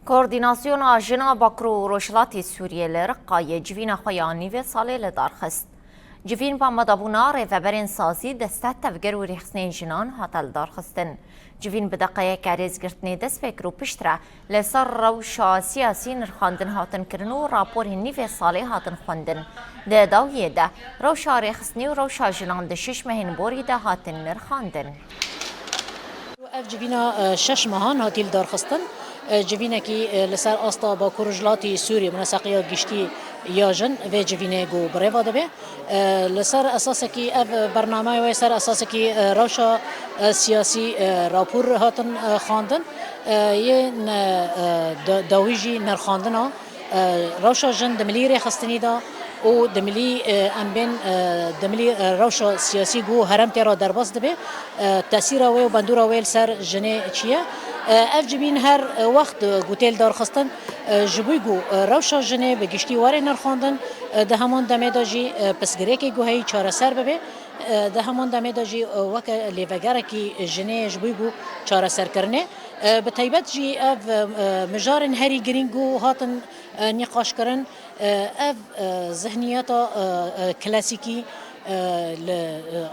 کوردیناسیون آژنا باکرو روشلاتی سوریه لرقای جوین خیانی و ساله لدارخست. جوین با مدابونا ریفبرین سازی دستت تفگر و ریخسنین جنان هاتل دارخستن. جوین بدقیه کاریز گرتنی دست فکر و پشتره لسر روشا سیاسی نرخاندن هاتن کرنو راپور هنی و ساله هاتن خوندن. ده داویه ده روشا ریخسنی و روشا جنان ده شش مهین بوری ده هاتن نرخاندن. جوینا شش ماهان هاتیل دارخستن جوینا کی لسر آستا با کرجلاتی سوری منسقیا گشتی یاجن و جوینه گو بروا دبه لسر اساس کی اف برنامه و سر اساس کی روشا سیاسی راپور هاتن خواندن یه داویجی نرخاندنا روشا جن دملی خستنی دا او دملی امبن دملی روشا سیاسی گو هرم تیرا درباس دبه تاثیر و بندورا ویل سر جنه چیه اف جبین هر وقت گوتیل دار خستن جبوی گو روشا جنه به گشتی واره نرخاندن ده همان دمه داجی پسگره که گو هی چاره سر ببه ده همان دمه داجی وک لیوگره کی جنه جبوی گو چاره سر کرنه به تایبت جی اف مجارن هری گرینگو هاتن نقاش کرن اف ذهنیت کلاسیکی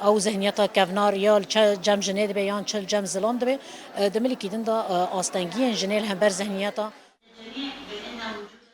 او ذهنیت کفنار یا جم جنید بیان چل جم زلان دبی دملی کیدن دا آستنگی جنیل هم بر ذهنیت